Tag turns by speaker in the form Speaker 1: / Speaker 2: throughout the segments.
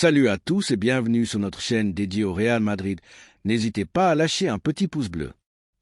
Speaker 1: Salut à tous et bienvenue sur notre chaîne dédiée au Real Madrid. N'hésitez pas à lâcher un petit pouce bleu.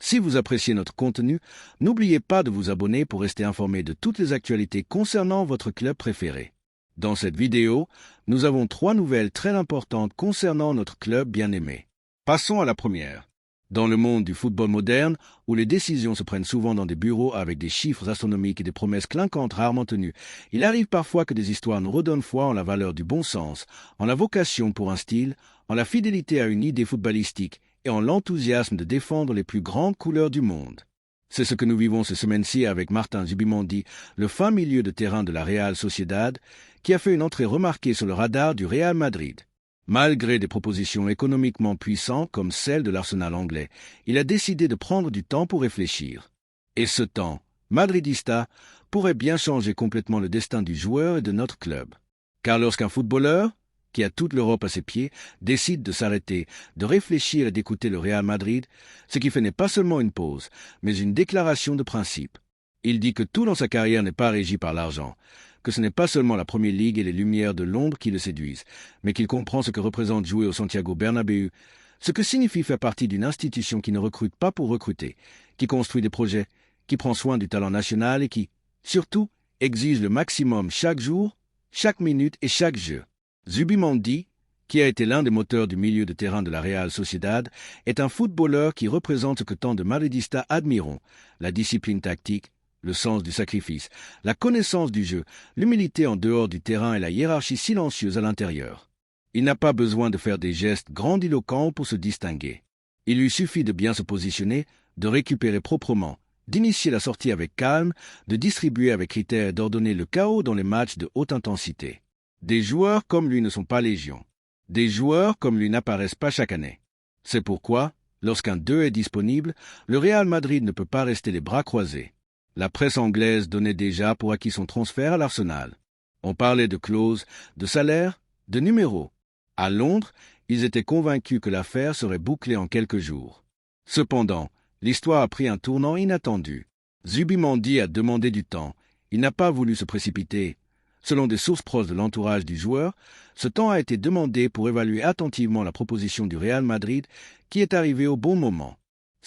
Speaker 1: Si vous appréciez notre contenu, n'oubliez pas de vous abonner pour rester informé de toutes les actualités concernant votre club préféré. Dans cette vidéo, nous avons 3 nouvelles très importantes concernant notre club bien-aimé. Passons à la première. Dans le monde du football moderne, où les décisions se prennent souvent dans des bureaux avec des chiffres astronomiques et des promesses clinquantes rarement tenues, il arrive parfois que des histoires nous redonnent foi en la valeur du bon sens, en la vocation pour un style, en la fidélité à une idée footballistique et en l'enthousiasme de défendre les plus grandes couleurs du monde. C'est ce que nous vivons ces semaines-ci avec Martin Zubimendi, le fin milieu de terrain de la Real Sociedad, qui a fait une entrée remarquée sur le radar du Real Madrid. Malgré des propositions économiquement puissantes comme celle de l'Arsenal anglais, il a décidé de prendre du temps pour réfléchir. Et ce temps, madridista, pourrait bien changer complètement le destin du joueur et de notre club. Car lorsqu'un footballeur, qui a toute l'Europe à ses pieds, décide de s'arrêter, de réfléchir et d'écouter le Real Madrid, ce qui fait n'est pas seulement une pause, mais une déclaration de principe. Il dit que tout dans sa carrière n'est pas régi par l'argent, que ce n'est pas seulement la Première Ligue et les lumières de Londres qui le séduisent, mais qu'il comprend ce que représente jouer au Santiago Bernabéu, ce que signifie faire partie d'une institution qui ne recrute pas pour recruter, qui construit des projets, qui prend soin du talent national et qui, surtout, exige le maximum chaque jour, chaque minute et chaque jeu. Zubimendi, qui a été l'un des moteurs du milieu de terrain de la Real Sociedad, est un footballeur qui représente ce que tant de madridistas admiront, la discipline tactique, le sens du sacrifice, la connaissance du jeu, l'humilité en dehors du terrain et la hiérarchie silencieuse à l'intérieur. Il n'a pas besoin de faire des gestes grandiloquents pour se distinguer. Il lui suffit de bien se positionner, de récupérer proprement, d'initier la sortie avec calme, de distribuer avec critère et d'ordonner le chaos dans les matchs de haute intensité. Des joueurs comme lui ne sont pas légion. Des joueurs comme lui n'apparaissent pas chaque année. C'est pourquoi, lorsqu'un d'eux est disponible, le Real Madrid ne peut pas rester les bras croisés. La presse anglaise donnait déjà pour acquis son transfert à l'Arsenal. On parlait de clauses, de salaires, de numéros. À Londres, ils étaient convaincus que l'affaire serait bouclée en quelques jours. Cependant, l'histoire a pris un tournant inattendu. Zubimendi a demandé du temps. Il n'a pas voulu se précipiter. Selon des sources proches de l'entourage du joueur, ce temps a été demandé pour évaluer attentivement la proposition du Real Madrid qui est arrivée au bon moment.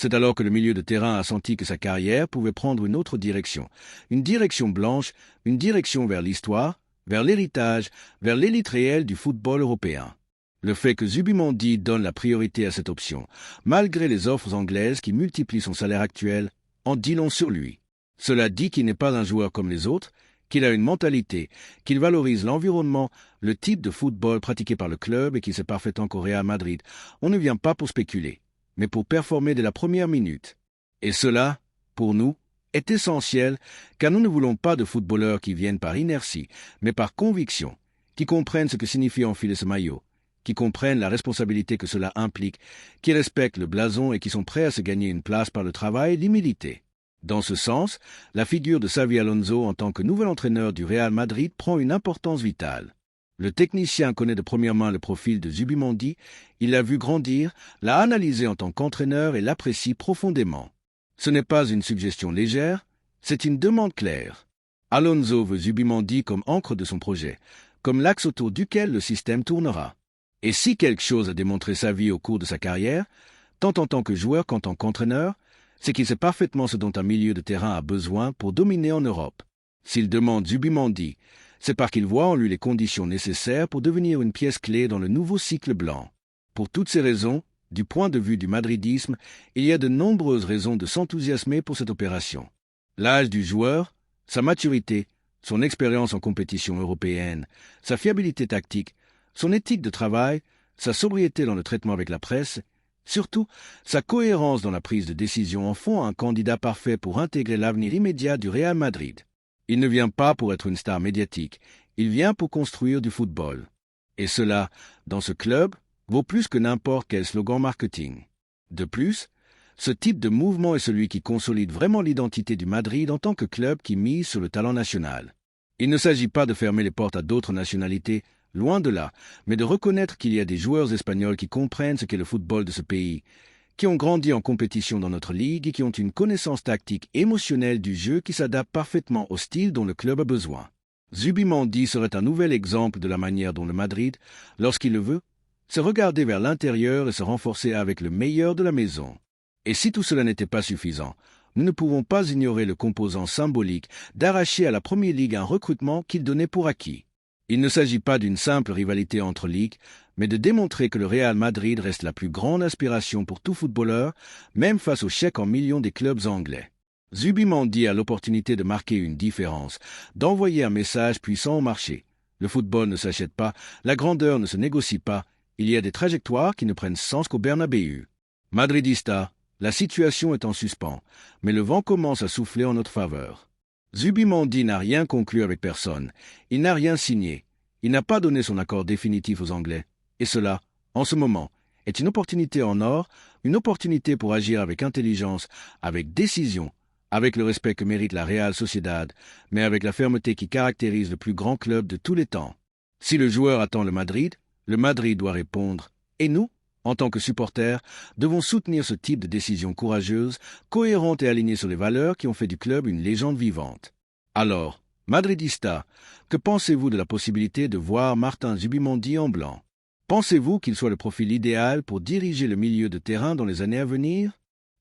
Speaker 1: C'est alors que le milieu de terrain a senti que sa carrière pouvait prendre une autre direction. Une direction blanche, une direction vers l'histoire, vers l'héritage, vers l'élite réelle du football européen. Le fait que Zubimendi donne la priorité à cette option, malgré les offres anglaises qui multiplient son salaire actuel, en dit long sur lui. Cela dit qu'il n'est pas un joueur comme les autres, qu'il a une mentalité, qu'il valorise l'environnement, le type de football pratiqué par le club et qu'il sait parfaitement qu'au Real Madrid, on ne vient pas pour spéculer, mais pour performer dès la première minute. Et cela, pour nous, est essentiel, car nous ne voulons pas de footballeurs qui viennent par inertie, mais par conviction, qui comprennent ce que signifie enfiler ce maillot, qui comprennent la responsabilité que cela implique, qui respectent le blason et qui sont prêts à se gagner une place par le travail et l'humilité. Dans ce sens, la figure de Xavi Alonso en tant que nouvel entraîneur du Real Madrid prend une importance vitale. Le technicien connaît de première main le profil de Zubimendi, il l'a vu grandir, l'a analysé en tant qu'entraîneur et l'apprécie profondément. Ce n'est pas une suggestion légère, c'est une demande claire. Alonso veut Zubimendi comme ancre de son projet, comme l'axe autour duquel le système tournera. Et si quelque chose a démontré Xavi au cours de sa carrière, tant en tant que joueur qu'en tant qu'entraîneur, c'est qu'il sait parfaitement ce dont un milieu de terrain a besoin pour dominer en Europe. S'il demande Zubimendi, c'est parce qu'il voit en lui les conditions nécessaires pour devenir une pièce clé dans le nouveau cycle blanc. Pour toutes ces raisons, du point de vue du madridisme, il y a de nombreuses raisons de s'enthousiasmer pour cette opération. L'âge du joueur, sa maturité, son expérience en compétition européenne, sa fiabilité tactique, son éthique de travail, sa sobriété dans le traitement avec la presse, surtout, sa cohérence dans la prise de décision en font un candidat parfait pour intégrer l'avenir immédiat du Real Madrid. Il ne vient pas pour être une star médiatique, il vient pour construire du football. Et cela, dans ce club, vaut plus que n'importe quel slogan marketing. De plus, ce type de mouvement est celui qui consolide vraiment l'identité du Madrid en tant que club qui mise sur le talent national. Il ne s'agit pas de fermer les portes à d'autres nationalités, loin de là, mais de reconnaître qu'il y a des joueurs espagnols qui comprennent ce qu'est le football de ce pays, qui ont grandi en compétition dans notre ligue et qui ont une connaissance tactique émotionnelle du jeu qui s'adapte parfaitement au style dont le club a besoin. Zubimendi serait un nouvel exemple de la manière dont le Madrid, lorsqu'il le veut, se regarder vers l'intérieur et se renforcer avec le meilleur de la maison. Et si tout cela n'était pas suffisant, nous ne pouvons pas ignorer le composant symbolique d'arracher à la Premier Ligue un recrutement qu'il donnait pour acquis. Il ne s'agit pas d'une simple rivalité entre ligues, mais de démontrer que le Real Madrid reste la plus grande aspiration pour tout footballeur, même face aux chèques en millions des clubs anglais. Zubimendi a l'opportunité de marquer une différence, d'envoyer un message puissant au marché. Le football ne s'achète pas, la grandeur ne se négocie pas, il y a des trajectoires qui ne prennent sens qu'au Bernabéu. Madridista, la situation est en suspens, mais le vent commence à souffler en notre faveur. Zubimendi n'a rien conclu avec personne, il n'a rien signé, il n'a pas donné son accord définitif aux Anglais. Et cela, en ce moment, est une opportunité en or, une opportunité pour agir avec intelligence, avec décision, avec le respect que mérite la Real Sociedad, mais avec la fermeté qui caractérise le plus grand club de tous les temps. Si le joueur attend le Madrid doit répondre. Et nous, en tant que supporters, devons soutenir ce type de décision courageuse, cohérente et alignée sur les valeurs qui ont fait du club une légende vivante. Alors, Madridista, que pensez-vous de la possibilité de voir Martin Zubimendi en blanc? Pensez-vous qu'il soit le profil idéal pour diriger le milieu de terrain dans les années à venir?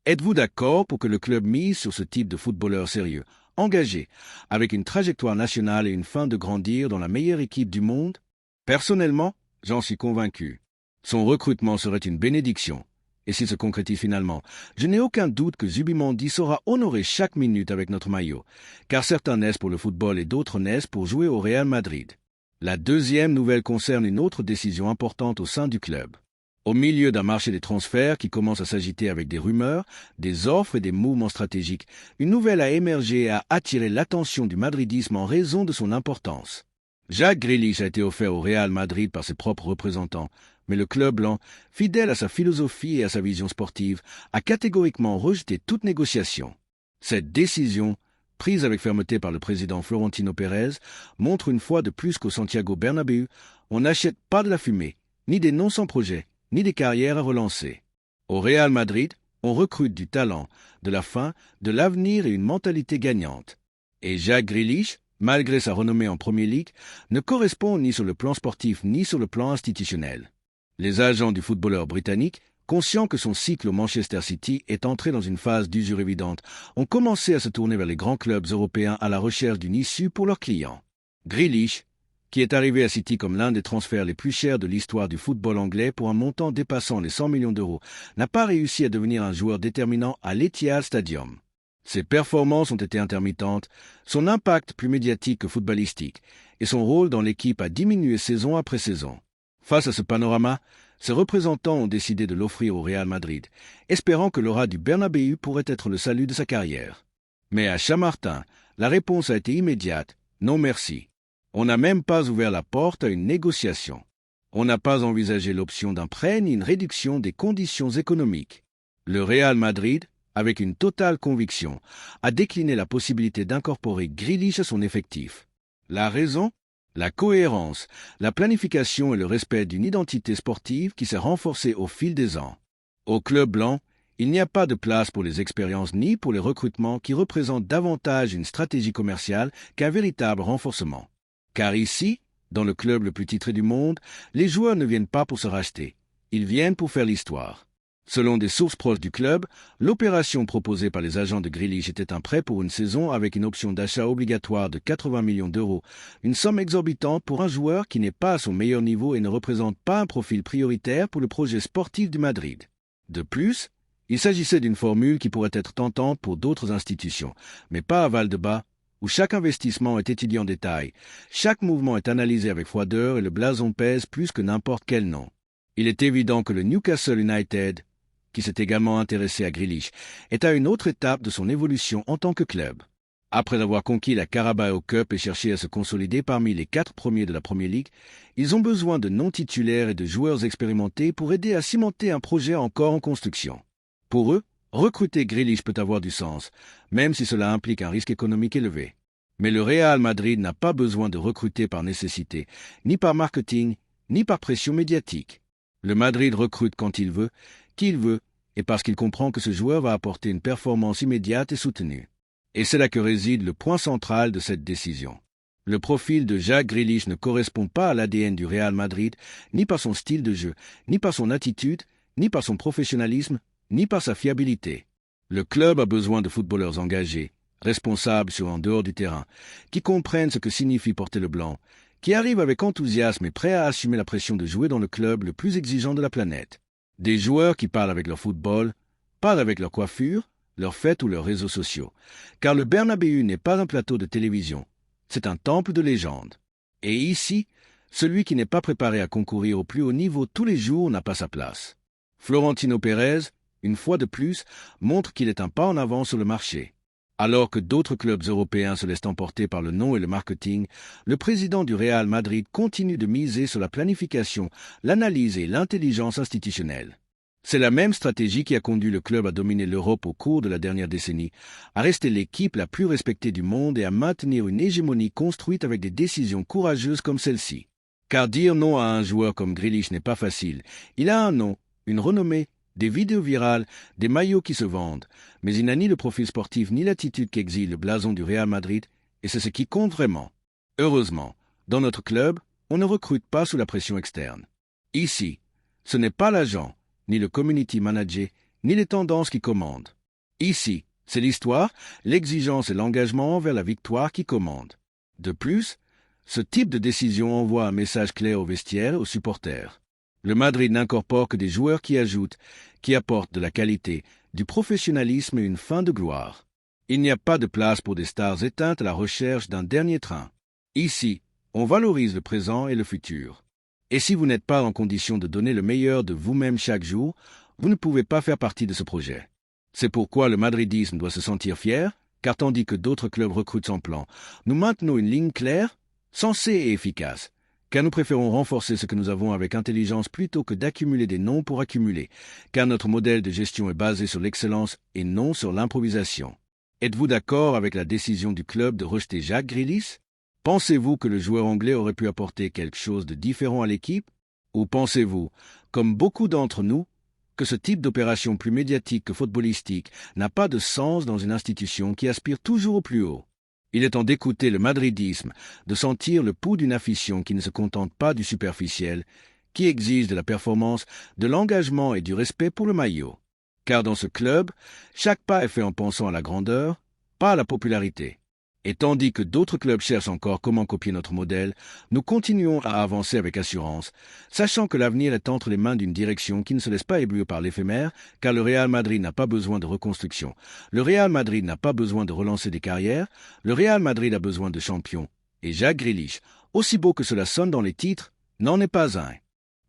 Speaker 1: Êtes-vous d'accord pour que le club mise sur ce type de footballeur sérieux, engagé, avec une trajectoire nationale et une fin de grandir dans la meilleure équipe du monde? Personnellement, j'en suis convaincu. Son recrutement serait une bénédiction. Et s'il se concrétise finalement, je n'ai aucun doute que Zubimendi saura honorer chaque minute avec notre maillot, car certains naissent pour le football et d'autres naissent pour jouer au Real Madrid. La deuxième nouvelle concerne une autre décision importante au sein du club. Au milieu d'un marché des transferts qui commence à s'agiter avec des rumeurs, des offres et des mouvements stratégiques, une nouvelle a émergé et a attiré l'attention du madridisme en raison de son importance. Jack Grealish a été offert au Real Madrid par ses propres représentants, mais le club blanc, fidèle à sa philosophie et à sa vision sportive, a catégoriquement rejeté toute négociation. Cette décision, prise avec fermeté par le président Florentino Pérez, montre une fois de plus qu'au Santiago Bernabéu, on n'achète pas de la fumée, ni des noms sans projet, ni des carrières à relancer. Au Real Madrid, on recrute du talent, de la faim, de l'avenir et une mentalité gagnante. Et Jack Grealish, malgré sa renommée en Premier League, ne correspond ni sur le plan sportif ni sur le plan institutionnel. Les agents du footballeur britannique, conscients que son cycle au Manchester City est entré dans une phase d'usure évidente, ont commencé à se tourner vers les grands clubs européens à la recherche d'une issue pour leurs clients. Grealish, qui est arrivé à City comme l'un des transferts les plus chers de l'histoire du football anglais pour un montant dépassant les 100 millions d'euros, n'a pas réussi à devenir un joueur déterminant à l'Etihad Stadium. Ses performances ont été intermittentes, son impact plus médiatique que footballistique, et son rôle dans l'équipe a diminué saison après saison. Face à ce panorama, ses représentants ont décidé de l'offrir au Real Madrid, espérant que l'aura du Bernabéu pourrait être le salut de sa carrière. Mais à Chamartin, la réponse a été immédiate, non merci. On n'a même pas ouvert la porte à une négociation. On n'a pas envisagé l'option d'un prêt ni une réduction des conditions économiques. Le Real Madrid, avec une totale conviction, a décliné la possibilité d'incorporer Grealish à son effectif. La raison? La cohérence, la planification et le respect d'une identité sportive qui s'est renforcée au fil des ans. Au club blanc, il n'y a pas de place pour les expériences ni pour les recrutements qui représentent davantage une stratégie commerciale qu'un véritable renforcement. Car ici, dans le club le plus titré du monde, les joueurs ne viennent pas pour se racheter, ils viennent pour faire l'histoire. Selon des sources proches du club, l'opération proposée par les agents de Grealish était un prêt pour une saison avec une option d'achat obligatoire de 80 millions d'euros, une somme exorbitante pour un joueur qui n'est pas à son meilleur niveau et ne représente pas un profil prioritaire pour le projet sportif du Madrid. De plus, il s'agissait d'une formule qui pourrait être tentante pour d'autres institutions, mais pas à Val-de-Bas, où chaque investissement est étudié en détail, chaque mouvement est analysé avec froideur et le blason pèse plus que n'importe quel nom. Il est évident que le Newcastle United, qui s'est également intéressé à Grealish, est à une autre étape de son évolution en tant que club. Après avoir conquis la Carabao Cup et cherché à se consolider parmi les 4 premiers de la Premier League, ils ont besoin de non-titulaires et de joueurs expérimentés pour aider à cimenter un projet encore en construction. Pour eux, recruter Grealish peut avoir du sens, même si cela implique un risque économique élevé. Mais le Real Madrid n'a pas besoin de recruter par nécessité, ni par marketing, ni par pression médiatique. Le Madrid recrute quand il veut, qui il veut, et parce qu'il comprend que ce joueur va apporter une performance immédiate et soutenue. Et c'est là que réside le point central de cette décision. Le profil de Jack Grealish ne correspond pas à l'ADN du Real Madrid, ni par son style de jeu, ni par son attitude, ni par son professionnalisme, ni par sa fiabilité. Le club a besoin de footballeurs engagés, responsables sur en dehors du terrain, qui comprennent ce que signifie porter le blanc, qui arrivent avec enthousiasme et prêts à assumer la pression de jouer dans le club le plus exigeant de la planète. Des joueurs qui parlent avec leur football, parlent avec leur coiffure, leurs fêtes ou leurs réseaux sociaux. Car le Bernabéu n'est pas un plateau de télévision, c'est un temple de légende. Et ici, celui qui n'est pas préparé à concourir au plus haut niveau tous les jours n'a pas sa place. Florentino Pérez, une fois de plus, montre qu'il est un pas en avant sur le marché. Alors que d'autres clubs européens se laissent emporter par le nom et le marketing, le président du Real Madrid continue de miser sur la planification, l'analyse et l'intelligence institutionnelle. C'est la même stratégie qui a conduit le club à dominer l'Europe au cours de la dernière décennie, à rester l'équipe la plus respectée du monde et à maintenir une hégémonie construite avec des décisions courageuses comme celle-ci. Car dire non à un joueur comme Grealish n'est pas facile. Il a un nom, une renommée, des vidéos virales, des maillots qui se vendent, mais il n'a ni le profil sportif ni l'attitude qu'exige le blason du Real Madrid, et c'est ce qui compte vraiment. Heureusement, dans notre club, on ne recrute pas sous la pression externe. Ici, ce n'est pas l'agent, ni le community manager, ni les tendances qui commandent. Ici, c'est l'histoire, l'exigence et l'engagement envers la victoire qui commandent. De plus, ce type de décision envoie un message clair aux vestiaires et aux supporters. Le Madrid n'incorpore que des joueurs qui ajoutent, qui apportent de la qualité, du professionnalisme et une fin de gloire. Il n'y a pas de place pour des stars éteintes à la recherche d'un dernier train. Ici, on valorise le présent et le futur. Et si vous n'êtes pas en condition de donner le meilleur de vous-même chaque jour, vous ne pouvez pas faire partie de ce projet. C'est pourquoi le madridisme doit se sentir fier, car tandis que d'autres clubs recrutent sans plan, nous maintenons une ligne claire, sensée et efficace, car nous préférons renforcer ce que nous avons avec intelligence plutôt que d'accumuler des noms pour accumuler, car notre modèle de gestion est basé sur l'excellence et non sur l'improvisation. Êtes-vous d'accord avec la décision du club de rejeter Jack Grealish? Pensez-vous que le joueur anglais aurait pu apporter quelque chose de différent à l'équipe? Ou pensez-vous, comme beaucoup d'entre nous, que ce type d'opération plus médiatique que footballistique n'a pas de sens dans une institution qui aspire toujours au plus haut? Il est temps d'écouter le madridisme, de sentir le pouls d'une afition qui ne se contente pas du superficiel, qui exige de la performance, de l'engagement et du respect pour le maillot. Car dans ce club, chaque pas est fait en pensant à la grandeur, pas à la popularité. Et tandis que d'autres clubs cherchent encore comment copier notre modèle, nous continuons à avancer avec assurance, sachant que l'avenir est entre les mains d'une direction qui ne se laisse pas éblouir par l'éphémère, car le Real Madrid n'a pas besoin de reconstruction. Le Real Madrid n'a pas besoin de relancer des carrières. Le Real Madrid a besoin de champions. Et Jack Grealish, aussi beau que cela sonne dans les titres, n'en est pas un.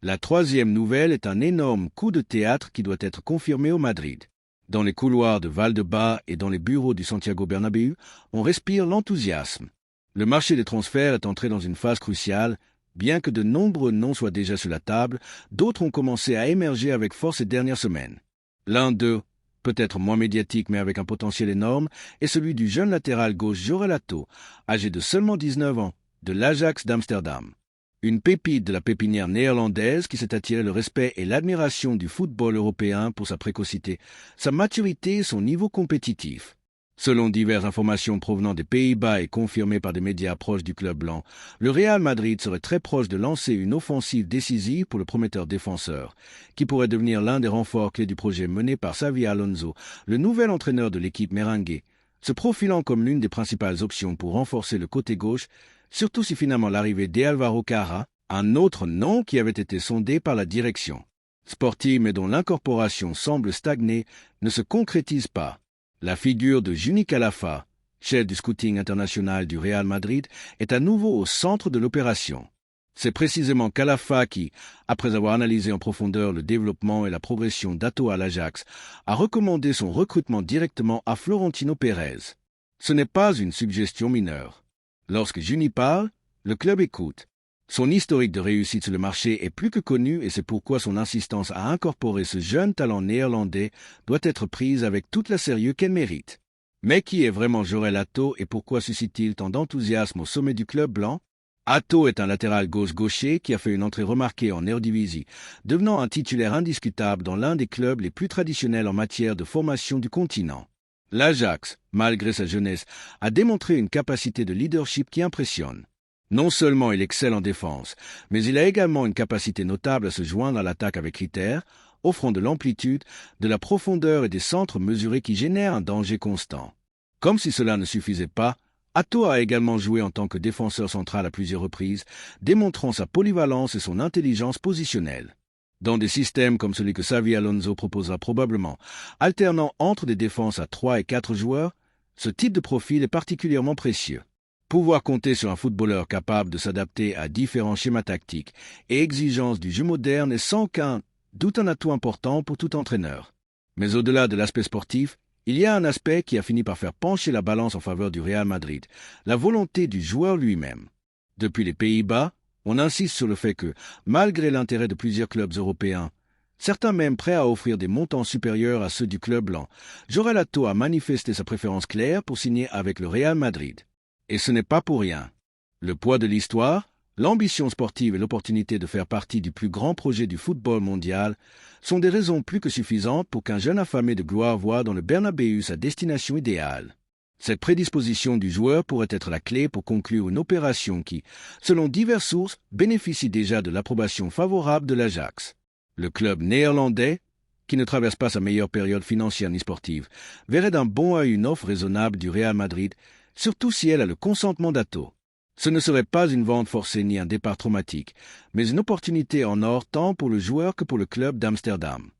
Speaker 1: La troisième nouvelle est un énorme coup de théâtre qui doit être confirmé au Madrid. Dans les couloirs de Valdebebas et dans les bureaux du Santiago Bernabéu, on respire l'enthousiasme. Le marché des transferts est entré dans une phase cruciale. Bien que de nombreux noms soient déjà sur la table, d'autres ont commencé à émerger avec force ces dernières semaines. L'un d'eux, peut-être moins médiatique mais avec un potentiel énorme, est celui du jeune latéral gauche Jorel Ato, âgé de seulement 19 ans, de l'Ajax d'Amsterdam. Une pépite de la pépinière néerlandaise qui s'est attiré le respect et l'admiration du football européen pour sa précocité, sa maturité et son niveau compétitif. Selon diverses informations provenant des Pays-Bas et confirmées par des médias proches du club blanc, le Real Madrid serait très proche de lancer une offensive décisive pour le prometteur défenseur, qui pourrait devenir l'un des renforts clés du projet mené par Xabi Alonso, le nouvel entraîneur de l'équipe merengue, se profilant comme l'une des principales options pour renforcer le côté gauche, surtout si finalement l'arrivée d'Álvaro Carra, un autre nom qui avait été sondé par la direction sportive mais dont l'incorporation semble stagner, ne se concrétise pas. La figure de Juni Calafa, chef du scouting international du Real Madrid, est à nouveau au centre de l'opération. C'est précisément Calafa qui, après avoir analysé en profondeur le développement et la progression d'Ato à l'Ajax, a recommandé son recrutement directement à Florentino Pérez. Ce n'est pas une suggestion mineure. Lorsque Juni parle, le club écoute. Son historique de réussite sur le marché est plus que connu et c'est pourquoi son insistance à incorporer ce jeune talent néerlandais doit être prise avec toute la sérieux qu'elle mérite. Mais qui est vraiment Jorel Ato et pourquoi suscite-t-il tant d'enthousiasme au sommet du club blanc? Ato est un latéral gauche-gaucher qui a fait une entrée remarquée en Eredivisie, devenant un titulaire indiscutable dans l'un des clubs les plus traditionnels en matière de formation du continent. L'Ajax, malgré sa jeunesse, a démontré une capacité de leadership qui impressionne. Non seulement il excelle en défense, mais il a également une capacité notable à se joindre à l'attaque avec critères, offrant de l'amplitude, de la profondeur et des centres mesurés qui génèrent un danger constant. Comme si cela ne suffisait pas, Atto a également joué en tant que défenseur central à plusieurs reprises, démontrant sa polyvalence et son intelligence positionnelle. Dans des systèmes comme celui que Xavi Alonso proposera probablement, alternant entre des défenses à 3 et 4 joueurs, ce type de profil est particulièrement précieux. Pouvoir compter sur un footballeur capable de s'adapter à différents schémas tactiques et exigences du jeu moderne est sans aucun doute un atout important pour tout entraîneur. Mais au-delà de l'aspect sportif, il y a un aspect qui a fini par faire pencher la balance en faveur du Real Madrid, la volonté du joueur lui-même. Depuis les Pays-Bas, on insiste sur le fait que, malgré l'intérêt de plusieurs clubs européens, certains même prêts à offrir des montants supérieurs à ceux du club blanc, Jorel Atto a manifesté sa préférence claire pour signer avec le Real Madrid. Et ce n'est pas pour rien. Le poids de l'histoire, l'ambition sportive et l'opportunité de faire partie du plus grand projet du football mondial sont des raisons plus que suffisantes pour qu'un jeune affamé de gloire voie dans le Bernabéu sa destination idéale. Cette prédisposition du joueur pourrait être la clé pour conclure une opération qui, selon diverses sources, bénéficie déjà de l'approbation favorable de l'Ajax. Le club néerlandais, qui ne traverse pas sa meilleure période financière ni sportive, verrait d'un bon œil une offre raisonnable du Real Madrid, surtout si elle a le consentement d'Atto. Ce ne serait pas une vente forcée ni un départ traumatique, mais une opportunité en or tant pour le joueur que pour le club d'Amsterdam.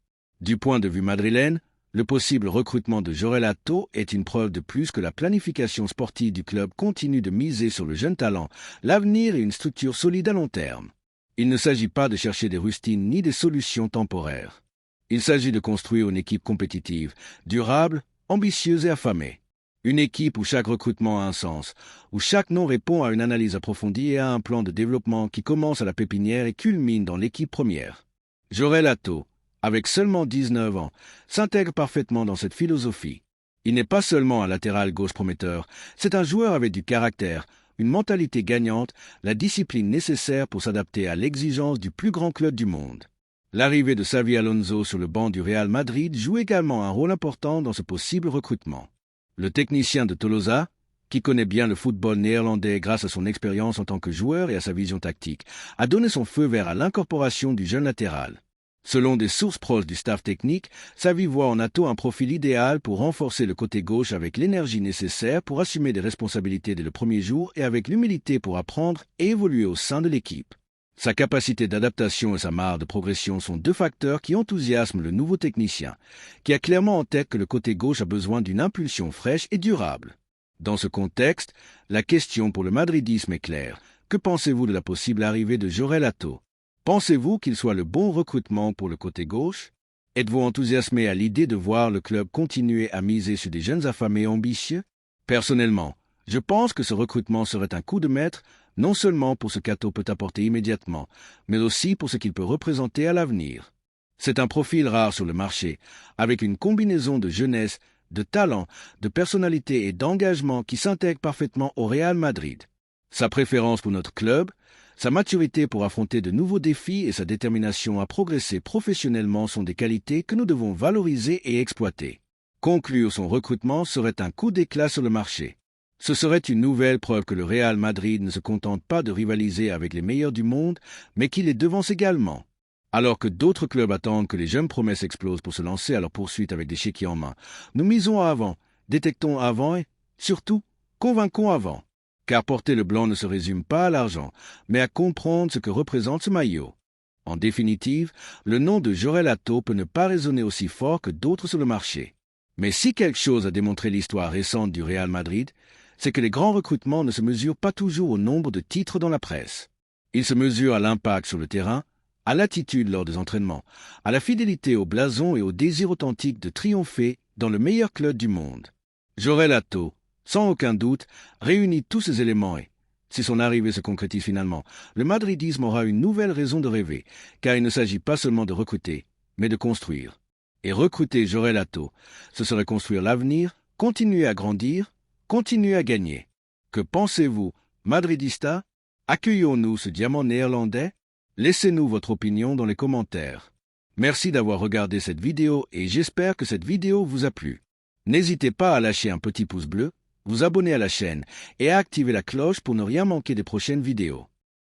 Speaker 1: Du point de vue madrilène, le possible recrutement de Jorel Atto est une preuve de plus que la planification sportive du club continue de miser sur le jeune talent, l'avenir et une structure solide à long terme. Il ne s'agit pas de chercher des rustines ni des solutions temporaires. Il s'agit de construire une équipe compétitive, durable, ambitieuse et affamée. Une équipe où chaque recrutement a un sens, où chaque nom répond à une analyse approfondie et à un plan de développement qui commence à la pépinière et culmine dans l'équipe première. Jorel Atto, avec seulement 19 ans, s'intègre parfaitement dans cette philosophie. Il n'est pas seulement un latéral gauche prometteur, c'est un joueur avec du caractère, une mentalité gagnante, la discipline nécessaire pour s'adapter à l'exigence du plus grand club du monde. L'arrivée de Xavi Alonso sur le banc du Real Madrid joue également un rôle important dans ce possible recrutement. Le technicien de Tolosa, qui connaît bien le football néerlandais grâce à son expérience en tant que joueur et à sa vision tactique, a donné son feu vert à l'incorporation du jeune latéral. Selon des sources proches du staff technique, Xavi voit en Atto un profil idéal pour renforcer le côté gauche avec l'énergie nécessaire pour assumer des responsabilités dès le premier jour et avec l'humilité pour apprendre et évoluer au sein de l'équipe. Sa capacité d'adaptation et sa marge de progression sont deux facteurs qui enthousiasment le nouveau technicien, qui a clairement en tête que le côté gauche a besoin d'une impulsion fraîche et durable. Dans ce contexte, la question pour le madridisme est claire. Que pensez-vous de la possible arrivée de Jorel Atto? Pensez-vous qu'il soit le bon recrutement pour le côté gauche? Êtes-vous enthousiasmé à l'idée de voir le club continuer à miser sur des jeunes affamés ambitieux? Personnellement, je pense que ce recrutement serait un coup de maître, non seulement pour ce qu'Atto peut apporter immédiatement, mais aussi pour ce qu'il peut représenter à l'avenir. C'est un profil rare sur le marché, avec une combinaison de jeunesse, de talent, de personnalité et d'engagement qui s'intègre parfaitement au Real Madrid. Sa préférence pour notre club, sa maturité pour affronter de nouveaux défis et sa détermination à progresser professionnellement sont des qualités que nous devons valoriser et exploiter. Conclure son recrutement serait un coup d'éclat sur le marché. Ce serait une nouvelle preuve que le Real Madrid ne se contente pas de rivaliser avec les meilleurs du monde, mais qu'il les devance également. Alors que d'autres clubs attendent que les jeunes promesses explosent pour se lancer à leur poursuite avec des chéquiers en main, nous misons avant, détectons avant et, surtout, convainquons avant. Car porter le blanc ne se résume pas à l'argent, mais à comprendre ce que représente ce maillot. En définitive, le nom de Jorel Atto peut ne pas résonner aussi fort que d'autres sur le marché. Mais si quelque chose a démontré l'histoire récente du Real Madrid, c'est que les grands recrutements ne se mesurent pas toujours au nombre de titres dans la presse. Ils se mesurent à l'impact sur le terrain, à l'attitude lors des entraînements, à la fidélité au blason et au désir authentique de triompher dans le meilleur club du monde. Jorel Atto, sans aucun doute, réunit tous ces éléments et, si son arrivée se concrétise finalement, le madridisme aura une nouvelle raison de rêver, car il ne s'agit pas seulement de recruter, mais de construire. Et recruter Jorel Atto, ce serait construire l'avenir, continuer à grandir, continuer à gagner. Que pensez-vous, madridista? Accueillons-nous ce diamant néerlandais? Laissez-nous votre opinion dans les commentaires. Merci d'avoir regardé cette vidéo et j'espère que cette vidéo vous a plu. N'hésitez pas à lâcher un petit pouce bleu, vous abonner à la chaîne et à activer la cloche pour ne rien manquer des prochaines vidéos.